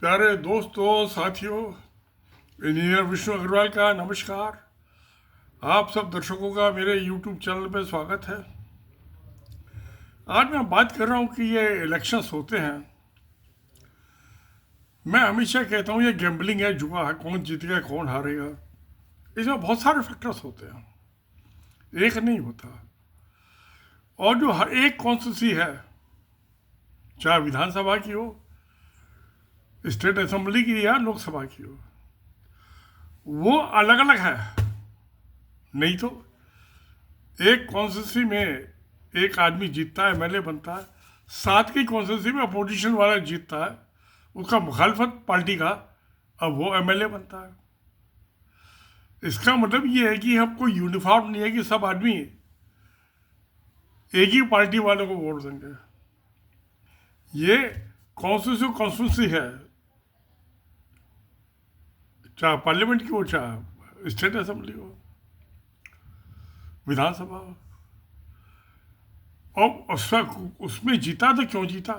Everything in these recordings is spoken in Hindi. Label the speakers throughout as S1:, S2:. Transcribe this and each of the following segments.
S1: प्यारे दोस्तों, साथियों, इंजीनियर विष्णु अग्रवाल का नमस्कार। आप सब दर्शकों का मेरे YouTube चैनल पर स्वागत है। आज मैं बात कर रहा हूँ कि ये इलेक्शंस होते हैं। मैं हमेशा कहता हूँ ये गैम्बलिंग है, जुआ है, कौन जीतेगा कौन हारेगा। इसमें बहुत सारे फैक्टर्स होते हैं, एक नहीं होता। और जो हर एक कॉन्स्टिट्यूंसी है, चाहे विधानसभा की हो, स्टेट असेंबली की या लोकसभा की हो, वो अलग अलग है। नहीं तो एक कॉन्स्टिट्यूंसी में एक आदमी जीतता है, एमएलए बनता है, साथ की कॉन्स्टिट्यूंसी में अपोजिशन वाला जीतता है, उसका मुखालफत पार्टी का, अब वो एमएलए बनता है। इसका मतलब ये है कि हमको यूनिफॉर्म नहीं है कि सब आदमी एक ही पार्टी वालों को वोट देंगे। ये कॉन्स्टिट्यूंसी है, चाहे पार्लियामेंट की हो, चाहे स्टेट असेंबली हो, विधानसभा हो। और उसमें जीता तो क्यों जीता,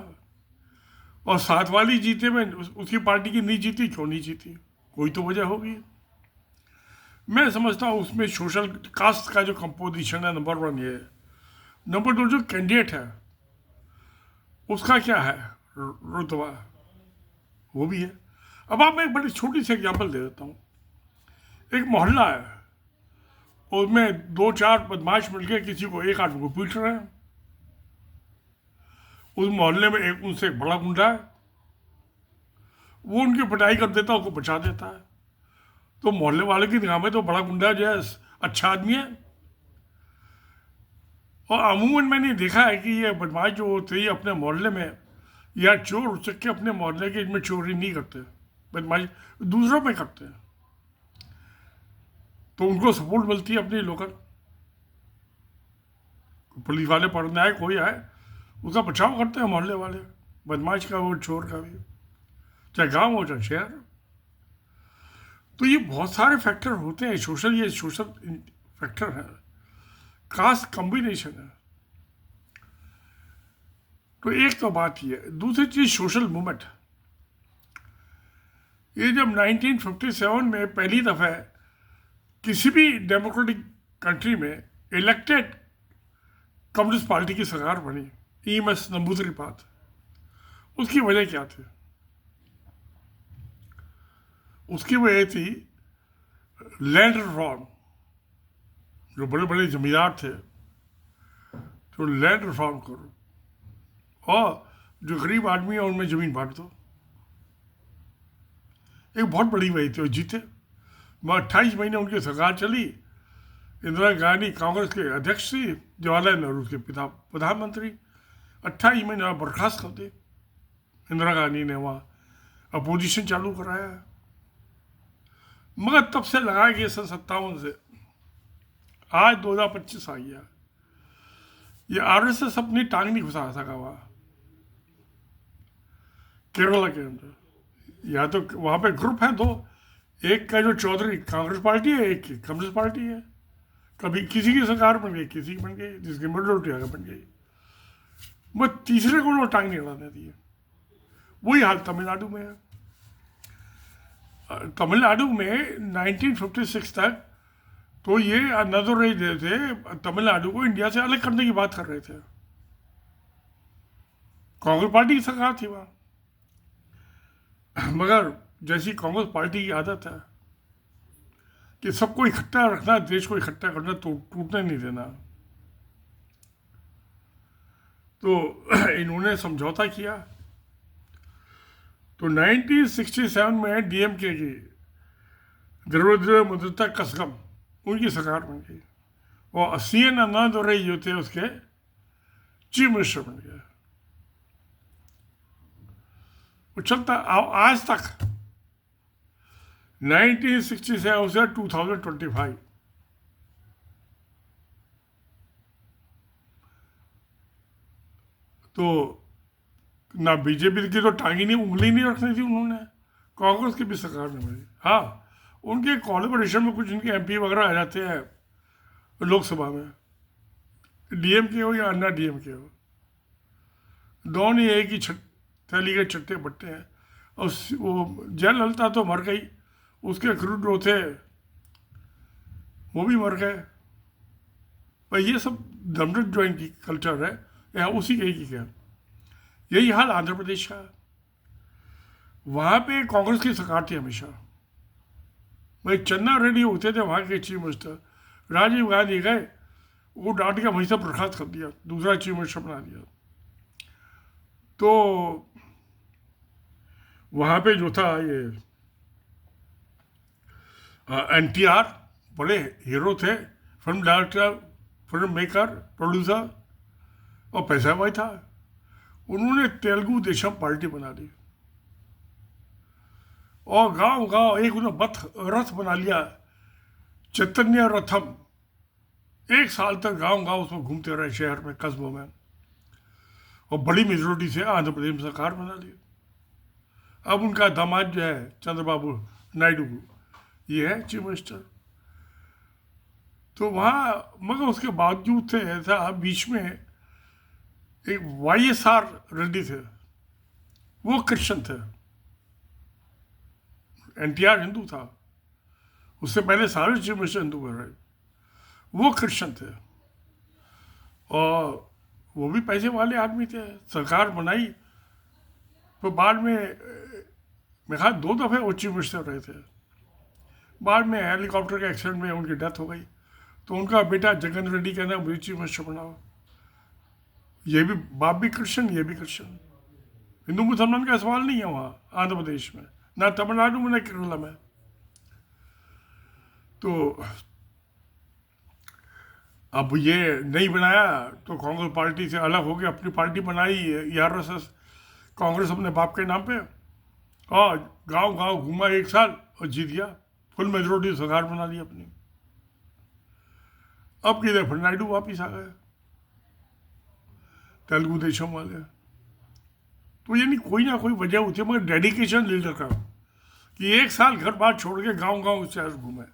S1: और साथ वाली जीते में उसकी पार्टी की नहीं जीती, क्यों नहीं जीती, कोई तो वजह होगी। मैं समझता हूँ उसमें सोशल कास्ट का जो कंपोजिशन है, नंबर वन ये है। नंबर दो, जो कैंडिडेट है उसका क्या है रुतबा, वो भी है। अब आप मैं एक बड़ी छोटी सी एग्जांपल दे देता हूँ। एक मोहल्ला है, उसमें दो चार बदमाश मिलकर किसी को, एक आदमी को पीट रहे हैं। उस मोहल्ले में उनसे एक बड़ा गुंडा है, वो उनकी पिटाई कर देता है, उसको बचा देता है। तो मोहल्ले वाले की निगाह में तो बड़ा गुंडा जो है अच्छा आदमी है। और अमूमन मैंने देखा है कि ये बदमाश जो होते हैं अपने मोहल्ले में, या चोर उचक्के अपने मोहल्ले के में चोरी नहीं करते, बदमाश दूसरों में करते हैं। तो उनको सपोर्ट मिलती है अपनी लोकल पुलिस वाले, पढ़ने आए कोई आए, उसका बचाव करते हैं मोहल्ले वाले, बदमाश का वो चोर का भी, चाहे गांव हो चाहे शहर। तो ये बहुत सारे फैक्टर होते हैं, ये सोशल फैक्टर है, कास्ट कॉम्बिनेशन है। तो एक तो बात ये है। दूसरी चीज सोशल मूवमेंट। ये जब 1957 में पहली दफा किसी भी डेमोक्रेटिक कंट्री में इलेक्टेड कम्युनिस्ट पार्टी की सरकार बनी, EMS नंबूदिरीपाद, उसकी वजह क्या थी? उसकी वजह थी लैंड रिफॉर्म। जो बड़े बड़े जमींदार थे, तो लैंड रिफॉर्म करो, और जो गरीब आदमी है उनमें जमीन बांट दो। एक बहुत बड़ी वजह थी, और जीते। 28 महीने उनकी सरकार चली। इंदिरा गांधी कांग्रेस के अध्यक्ष थी, जवाहरलाल नेहरू के पिता प्रधानमंत्री। 28 महीने बर्खास्त कर दी इंदिरा गांधी ने, वहाँ अपोजिशन चालू कराया। मगर तब से लगा कि सन 57 से आज 2025 आ गया, ये RSS अपनी टांग नहीं घुसा सका वहाँ केरला के अंदर। या तो वहाँ पे ग्रुप है दो, एक का जो चौधरी कांग्रेस पार्टी है, एक की कम्युनिस्ट पार्टी है। कभी किसी की सरकार बन गई, किसी की बन गई, जिसकी मेजोरिटी आगे बन गई। वो तीसरे को वो टांग नहीं अड़ाने दिए। वही हाल तमिलनाडु में है। तमिलनाडु में 1956 तक तो ये नजर दे थे, तमिलनाडु को इंडिया से अलग करने की बात कर रहे थे। कांग्रेस पार्टी की सरकार थी वहाँ। मगर जैसी कांग्रेस पार्टी की आदत है कि सबको इकट्ठा रखना, देश को इकट्ठा करना, तो टूटने नहीं देना, तो इन्होंने समझौता किया। तो 1967 में DMK की द्रौपदी मुर्मू कसगम उनकी सरकार बन गई, और CN अन्नादुरई जो थे उसके चीफ मिनिस्टर बन गए। वो चलता आज तक, 1967 से 2025। तो ना बीजेपी की तो टांगी नहीं, उंगली नहीं रखनी थी उन्होंने, कांग्रेस की भी सरकार में मिली। हाँ, उनके कॉर्पोरेशन में कुछ उनके MP वगैरह आ जाते हैं लोकसभा में, DMK हो या अन्ना DMK हो, दोनों एक ही थैली के चट्टे बट्टे हैं। और वो जयललिता तो मर गई, उसके क्रू जो थे वो भी मर गए। पर ये सब दमड़ट जो इनकी कल्चर है, या उसी के ही क्या। यही हाल आंध्र प्रदेश का। वहाँ पे कांग्रेस की सरकार थी हमेशा। भाई चन्ना रेड्डी होते थे वहाँ के चीफ मिनिस्टर, राजीव गांधी गए, वो डांट के वहीं से बर्खास्त कर दिया, दूसरा चीफ मिनिस्टर बना दिया। तो वहाँ पे जो था ये NTR बड़े हीरो थे, film director, film maker, producer, और पैसा भाई था। उन्होंने तेलुगु देशम पार्टी बना दी और गांव गांव एक उन्होंने रथ बना लिया, चैतन्य रथम। 1 साल तक गांव गांव उसमें घूमते रहे, शहर में, कस्बों में, और बड़ी मेजोरिटी से आंध्र प्रदेश में सरकार बना ली। अब उनका दामाद जो है चंद्रबाबू नायडू, ये है चीफ मिनिस्टर। तो वहाँ मगर उसके बावजूद थे ऐसा, बीच में एक YSR रेड्डी थे, वो क्रिश्चियन थे। NTR हिंदू था, उससे पहले सारे चीफ मिनिस्टर हिंदू रहे, वो क्रिश्चियन थे और वो भी पैसे वाले आदमी थे। सरकार बनाई तो बाद में मैं कहा 2 दफ़े वो चीफ मिनिस्टर रहे थे। बाद में हेलीकॉप्टर के एक्सीडेंट में उनकी डेथ हो गई, तो उनका बेटा जगन रेड्डी कहना मुझे चीफ मिनिस्टर बनाओ। ये भी बाप भी क्रिश्चियन, ये भी क्रिश्चियन। हिंदू मुसलमान का सवाल नहीं है वहाँ आंध्र प्रदेश में, ना तमिलनाडु में, ना केरला में। तो अब ये नहीं बनाया तो कांग्रेस पार्टी से अलग हो गया, अपनी पार्टी बनाई RSS, कांग्रेस अपने बाप के नाम पे, और गांव गांव घूमा 1 साल और जीत गया, फुल मेजोरिटी सरकार बना ली अपनी। अब किधर फिर नायडू वापिस आ गए, तेलुगु देशम वाले। तो यानी कोई ना कोई वजह होती है, मगर डेडिकेशन लीडर का, कि 1 साल घर बार छोड़ के गांव गांव शहर घूमे।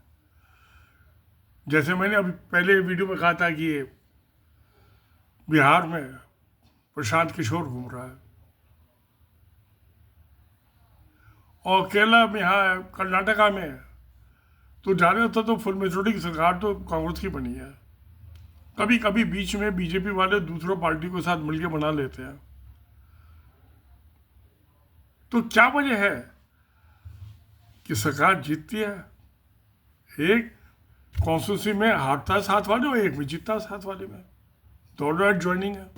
S1: जैसे मैंने अभी पहले वीडियो में कहा था कि बिहार में प्रशांत किशोर घूम रहा है, और केरला में, यहाँ कर्नाटका में तो ज़्यादातर तो फुल मेजोरिटी की सरकार तो कांग्रेस की बनी है। कभी कभी बीच में बीजेपी वाले दूसरों पार्टी के साथ मिलकर बना लेते हैं। तो क्या वजह है कि सरकार जीतती है? एक कॉन्स्टिट्यूंसी में हारता है साथ वाले, और एक में जीतता है साथ वाले में, दोनों ज्वाइनिंग है।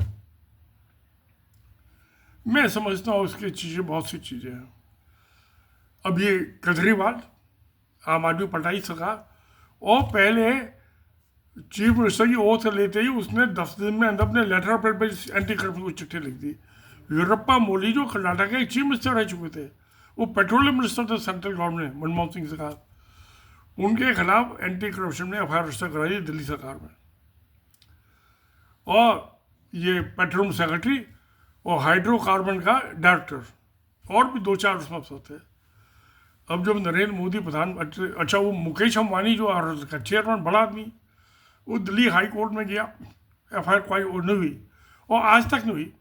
S1: मैं समझता हूँ उसकी चीज़ें, बहुत सी चीज़ें हैं। अब ये केजरीवाल आम आदमी पार्टी सरकार, और पहले चीफ मिनिस्टर की ओथ लेते ही उसने 10 दिन में अंदर अपने लेटर पर एंटी करप्शन को चिट्ठी लिख दी। वीरप्पा मोइली जो कर्नाटक के चीफ मिनिस्टर रह चुके थे, वो पेट्रोलियम मिनिस्टर थे सेंट्रल गवर्नमेंट में, मनमोहन सिंह सरकार, उनके खिलाफ एंटी करप्शन में FIR रजिस्टर कराई दिल्ली सरकार में। और ये पेट्रोलियम सेक्रेटरी और हाइड्रोकार्बन का डायरेक्टर, और भी 2-4 उसमें अफसर थे। अब जब नरेंद्र मोदी प्रधान, अच्छा वो मुकेश अंबानी जो चेयरमैन, बड़ा आदमी, वो दिल्ली हाई कोर्ट में गया, FIR कोई नहीं हुई, और आज तक नहीं हुई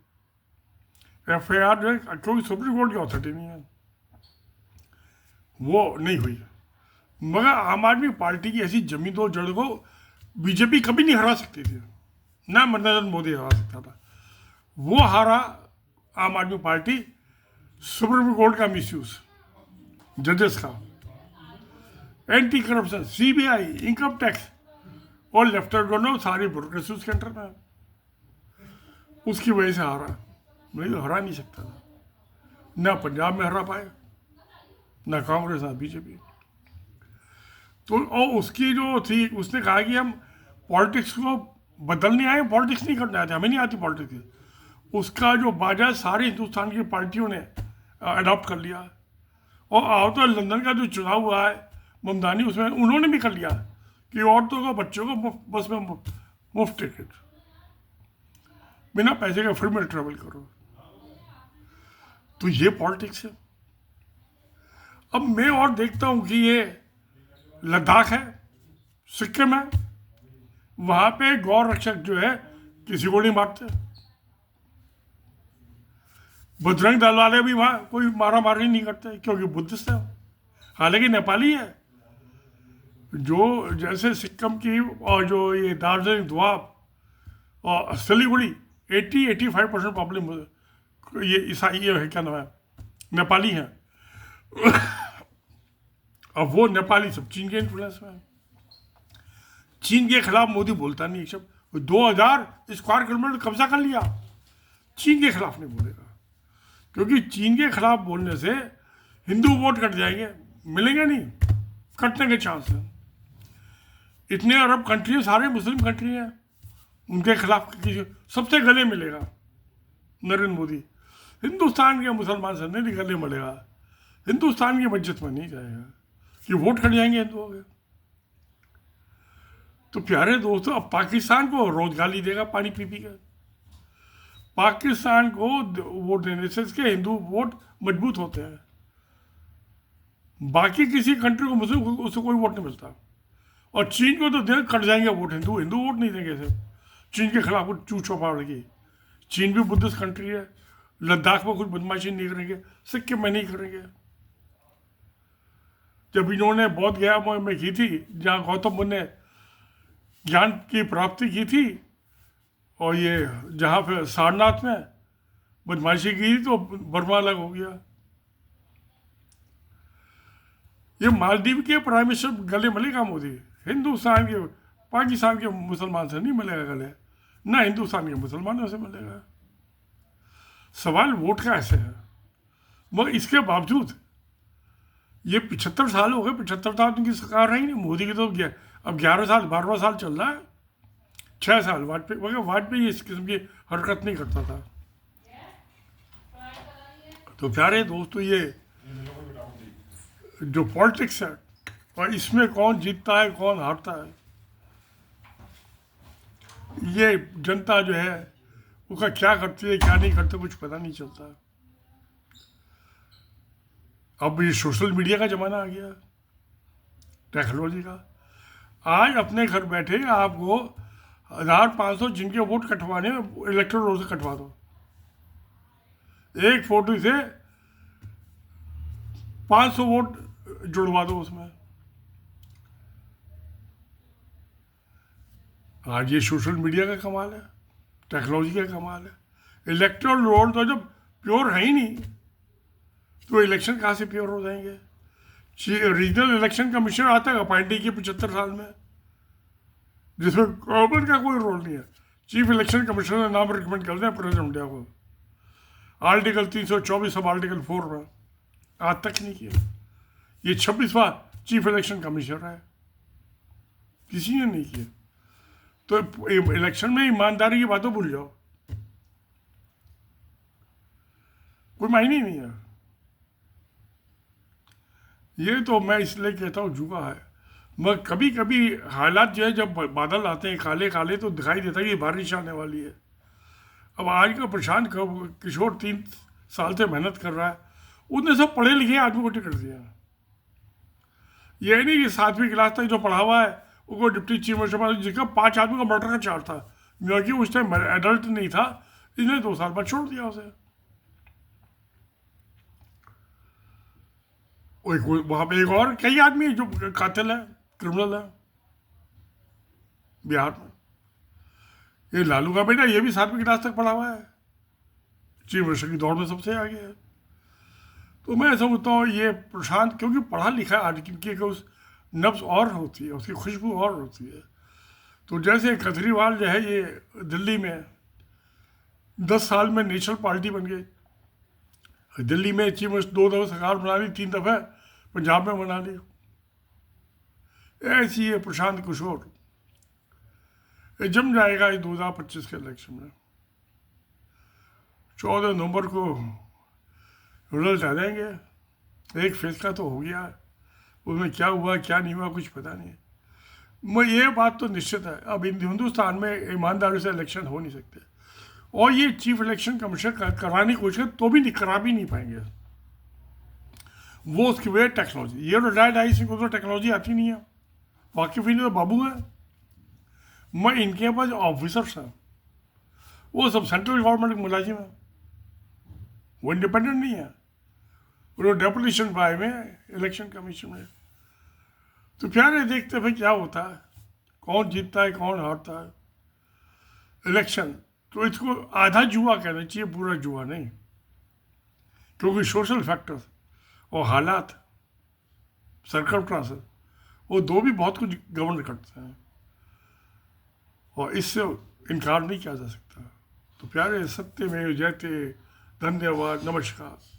S1: FIR, जो है क्योंकि सुप्रीम कोर्ट की अथॉरिटी नहीं है, वो नहीं हुई। मगर आम आदमी पार्टी की ऐसी जमी दो जड़ को बीजेपी कभी नहीं हरा सकती थी, ना नरेंद्र मोदी हरा सकता था। वो हारा आम आदमी पार्टी, सुप्रीम कोर्ट का मिसयूज, जजेस का, anti corruption, CBI, income tax, और लेफ्टिनेंट गवर्नर सारी ब्यूरोक्रेसी उसके अंडर में, उसकी वजह से हारा। नहीं तो हरा नहीं सकता था, ना पंजाब में हरा पाए, ना कांग्रेस, ना बीजेपी। तो और उसकी जो थी, उसने कहा कि हम पॉलिटिक्स को बदलने आए, पॉलिटिक्स नहीं करने आते, हमें नहीं आती पॉलिटिक्स। उसका जो बाजा सारे हिंदुस्तान की पार्टियों ने अडॉप्ट कर लिया। और आउटर लंदन का जो चुनाव हुआ है ममदानी, उसमें उन्होंने भी कर लिया कि औरतों को, बच्चों को बस में मुफ्त टिकट, बिना पैसे के फ्री में ट्रेवल करो। तो ये पॉलिटिक्स है। अब मैं और देखता हूँ कि ये लद्दाख है, सिक्किम है, वहाँ पे गौ रक्षक जो है किसी को नहीं मारते। बजरंग दल वाले भी वहाँ कोई मारा मारी नहीं करते क्योंकि बुद्धिस्ट है, हालांकि नेपाली है। जो जैसे सिक्किम की और जो ये दार्जिलिंग द्वाब और सिलीगुड़ी 80-85% पॉपुलेशन ये ईसाई है, क्या नाम है, नेपाली हैं। अब वो नेपाली सब चीन के इन्फ्लुएंस में है। चीन के खिलाफ मोदी बोलता नहीं एक शब्द। 2000 स्क्वायर किलोमीटर कब्जा कर लिया, चीन के खिलाफ नहीं बोलेगा, क्योंकि चीन के खिलाफ बोलने से हिंदू वोट कट जाएंगे, मिलेंगे नहीं, कटने के चांस हैं। इतने अरब कंट्री, सारे मुस्लिम कंट्री हैं, उनके खिलाफ किसी सबसे गले मिलेगा नरेंद्र मोदी। हिंदुस्तान के मुसलमान से नहीं गले मिलेगा, हिंदुस्तान की मस्जिद में नहीं जाएगा कि वोट कट जाएंगे हिंदुओं के। तो प्यारे दोस्तों, अब पाकिस्तान को रोज गाली देगा पानी पी पी कर। पाकिस्तान को वोट देने से इसके हिंदू वोट मजबूत होते हैं, बाकी किसी कंट्री को मुस्लिम को उससे कोई वोट नहीं मिलता। और चीन को तो दे कट जाएंगे वोट, हिंदू वोट नहीं देंगे इसे। चीन के खिलाफ कुछ चूचो पाड़ेगी। चीन भी बुद्धिस्ट कंट्री है, लद्दाख में कुछ बदमाशी नहीं करेंगे, सिक्किम में नहीं करेंगे। जब इन्होंने बौद्ध गया में की थी, जहाँ गौतम बुद्ध ने ज्ञान की प्राप्ति की थी, और ये जहाँ पे सारनाथ में बदमाशी की थी, तो बर्मा अलग हो गया। ये मालदीव के प्राइम मिनिस्टर गले मिलेगा मोदी, हिंदुस्तान के पाकिस्तान के मुसलमान से नहीं मिलेगा गले, ना हिंदुस्तान के मुसलमानों से मिलेगा। सवाल वोट का ऐसे है। मगर इसके बावजूद ये 75 साल हो गए, 75 साल उनकी सरकार रही नहीं। मोदी की तो अब 11 साल 12वां साल चल रहा है। 6 साल वाजपेयी इस किस्म की हरकत नहीं करता था। तो प्यारे दोस्तों, ये जो पॉलिटिक्स है और इसमें कौन जीतता है कौन हारता है, ये जनता जो है उसका क्या करती है क्या नहीं करती कुछ पता नहीं चलता। अब ये सोशल मीडिया का ज़माना आ गया, टेक्नोलॉजी का। आज अपने घर बैठे आपको 1500 जिनके वोट कटवाने इलेक्टोरल रोल से कटवा दो, एक फोटो से 500 वोट जुड़वा दो उसमें। आज ये सोशल मीडिया का कमाल है, टेक्नोलॉजी का कमाल है। इलेक्टोरल रोल तो जब प्योर है ही नहीं, तो इलेक्शन कहाँ से प्योर हो जाएंगे। रीजनल इलेक्शन कमीशन आता है अपॉइंटी के 75 साल में, जिसमें गवर्नमेंट का कोई रोल नहीं है। चीफ इलेक्शन कमिश्नर ने नाम रिकमेंड कर दिया प्रेसिडेंट इंडिया को, आर्टिकल 324 सब आर्टिकल 4 में, आज तक नहीं किया। ये 26वां चीफ इलेक्शन कमिश्नर है, किसी ने नहीं किया। तो इलेक्शन में ईमानदारी की बातों भूल जाओ, कोई मायने ही नहीं है। ये तो मैं इसलिए कहता हूँ जुआ है। मगर कभी कभी हालात जो है, जब बादल आते हैं काले काले, तो दिखाई देता है कि बारिश आने वाली है। अब आज का प्रशांत किशोर 3 साल से मेहनत कर रहा है, उसने सब पढ़े लिखे आदमी को टिकट दिया। ये नहीं कि 7वीं क्लास तक जो पढ़ा हुआ है उसको डिप्टी चीफ मिनिस्टर, जिसका 5 आदमी का मर्डर का चार्ज था, क्योंकि उस टाइम एडल्ट नहीं था, इसने 2 साल बाद छोड़ दिया उसे। वहां पे एक और कई आदमी जो कातिल है, क्रिमिनल है बिहार में। ये लालू का बेटा, ये भी 7वीं क्लास तक पढ़ा हुआ है, चीफ मिनिस्टर की दौड़ में सबसे आगे है। तो मैं समझता हूँ ये प्रशांत, क्योंकि पढ़ा लिखा आदमी की उस नब्ज और होती है, उसकी खुशबू और होती है। तो जैसे केजरीवाल जो है, ये दिल्ली में 10 साल में नेशनल पार्टी बन गई। दिल्ली में चीफ मिनिस्टर 2 दफ़े सरकार बना ली, 3 दफ़े पंजाब में बना ली। ऐसी है प्रशांत किशोर, ये जम जाएगा इस 2025 के इलेक्शन में। 14 नवंबर को रिजल्ट आ जाएंगे। एक फेस का तो हो गया, उसमें क्या हुआ क्या नहीं हुआ कुछ पता नहीं। मैं ये बात तो निश्चित है, अब हिंदुस्तान में ईमानदारी से इलेक्शन हो नहीं सकते। और ये चीफ इलेक्शन कमीशन कराने की कोशिश तो भी नहीं करा भी नहीं पाएंगे। वो उसकी वजह टेक्नोलॉजी, ये रिटायर्ड आई सी को तो टेक्नोलॉजी आती नहीं है, वाकिफ ही नहीं तो बाबू है। मैं इनके पास ऑफिसर्स हैं, वो सब सेंट्रल गवर्नमेंट के मुलाजिम हैं, वो इंडिपेंडेंट नहीं है, उन्होंने डेपुटेशन पाए हुए हैं इलेक्शन कमीशन में। तो प्यारे देखते भाई क्या होता है, कौन जीतता है कौन हारता है इलेक्शन। तो इसको आधा जुआ कहना चाहिए, पूरा जुआ नहीं, क्योंकि सोशल फैक्टर्स और हालात, सर्कमस्टांसेस, वो दो भी बहुत कुछ गवर्न करते हैं और इससे इनकार नहीं किया जा सकता। तो प्यारे, सत्य में जयते। धन्यवाद, नमस्कार।